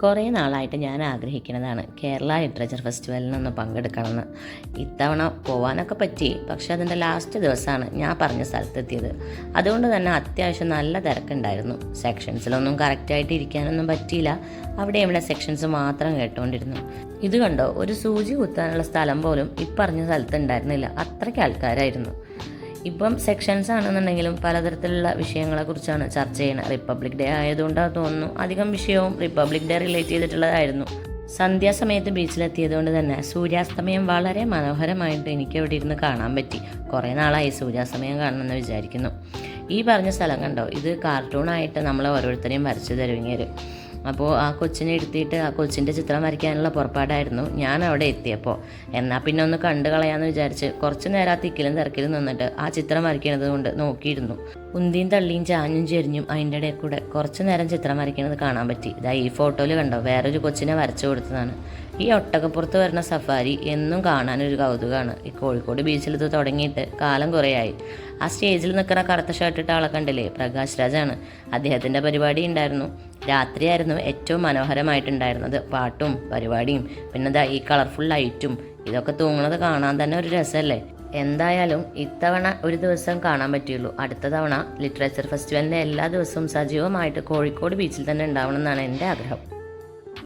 കുറേ നാളായിട്ട് ഞാൻ ആഗ്രഹിക്കുന്നതാണ് കേരള ലിറ്ററേച്ചർ ഫെസ്റ്റിവലിനൊന്ന് പങ്കെടുക്കണമെന്ന്. ഇത്തവണ പോകാനൊക്കെ പറ്റി, പക്ഷെ അതിൻ്റെ ലാസ്റ്റ് ദിവസമാണ് ഞാൻ പറഞ്ഞ സ്ഥലത്തെത്തിയത്. അതുകൊണ്ട് തന്നെ അത്യാവശ്യം നല്ല തിരക്കുണ്ടായിരുന്നു. സെക്ഷൻസിലൊന്നും കറക്റ്റായിട്ട് ഇരിക്കാനൊന്നും പറ്റിയില്ല. അവിടെ ഇവിടെ സെക്ഷൻസ് മാത്രം കേട്ടുകൊണ്ടിരുന്നു. ഇത് കണ്ടോ, ഒരു സൂചി കുത്താനുള്ള സ്ഥലം പോലും ഇപ്പറഞ്ഞ സ്ഥലത്ത് ഉണ്ടായിരുന്നില്ല. അത്രയ്ക്ക് ആൾക്കാരായിരുന്നു. ഇപ്പം സെക്ഷൻസ് ആണെന്നുണ്ടെങ്കിലും പലതരത്തിലുള്ള വിഷയങ്ങളെക്കുറിച്ചാണ് ചർച്ച ചെയ്യുന്നത്. റിപ്പബ്ലിക് ഡേ ആയതുകൊണ്ടാണ് തോന്നുന്നു അധികം വിഷയവും റിപ്പബ്ലിക് ഡേ റിലേറ്റ് ചെയ്തിട്ടുള്ളതായിരുന്നു. സന്ധ്യാസമയത്ത് ബീച്ചിലെത്തിയതുകൊണ്ട് തന്നെ സൂര്യാസ്തമയം വളരെ മനോഹരമായിട്ട് എനിക്ക് അവിടെ ഇരുന്ന് കാണാൻ പറ്റി. കുറേ നാളായി സൂര്യാസ്തമയം കാണണമെന്ന് വിചാരിക്കുന്നു. ഈ പറഞ്ഞ സ്ഥലം കണ്ടോ, ഇത് കാർട്ടൂണായിട്ട് നമ്മൾ ഓരോരുത്തരെയും വരച്ചു തരുവങ്ങേര്. അപ്പോൾ ആ കൊച്ചിനെ എടുത്തിട്ട് ആ കൊച്ചിൻ്റെ ചിത്രം വരയ്ക്കാനുള്ള പുറപ്പാടായിരുന്നു ഞാൻ അവിടെ എത്തിയപ്പോൾ. എന്നാൽ പിന്നെ ഒന്ന് കണ്ടു കളയാമെന്ന് വിചാരിച്ച് കുറച്ച് നേരം ആ തിക്കിലും തിരക്കിലും നിന്നിട്ട് ആ ചിത്രം വരയ്ക്കുന്നത് കൊണ്ട് നോക്കിയിരുന്നു. ഉന്തിയും തള്ളിയും ചാഞ്ഞും ചെരിഞ്ഞും അതിൻ്റെ ഇടയിൽ കൂടെ കുറച്ച് നേരം ചിത്രം വരയ്ക്കുന്നത് കാണാൻ പറ്റി. ഇതാ ഈ ഫോട്ടോയിൽ കണ്ടോ, വേറൊരു കൊച്ചിനെ വരച്ചു കൊടുത്തതാണ്. ഈ ഒട്ടകപ്പുറത്ത് വരുന്ന സഫാരി എന്നും കാണാനൊരു കൗതുകമാണ്. ഈ കോഴിക്കോട് ബീച്ചിൽ ഇത് തുടങ്ങിയിട്ട് കാലം കുറേയായി. ആ സ്റ്റേജിൽ നിൽക്കുന്ന കറുത്ത ഷർട്ടിട്ട ആളെ കണ്ടില്ലേ, പ്രകാശ് രാജാണ്. അദ്ദേഹത്തിൻ്റെ പരിപാടി ഉണ്ടായിരുന്നു. രാത്രിയായിരുന്നു ഏറ്റവും മനോഹരമായിട്ടുണ്ടായിരുന്നത്. പാട്ടും പരിപാടിയും പിന്നെ ഈ കളർഫുൾ ലൈറ്റും ഇതൊക്കെ തൂങ്ങുന്നത് കാണാൻ തന്നെ ഒരു രസമല്ലേ. എന്തായാലും ഇത്തവണ ഒരു ദിവസം കാണാൻ പറ്റുള്ളൂ. അടുത്ത തവണ ലിറ്ററേച്ചർ ഫെസ്റ്റിവലിൻ്റെ എല്ലാ ദിവസവും സജീവമായിട്ട് കോഴിക്കോട് ബീച്ചിൽ തന്നെ ഉണ്ടാവണം എന്നാണ് എൻ്റെ ആഗ്രഹം.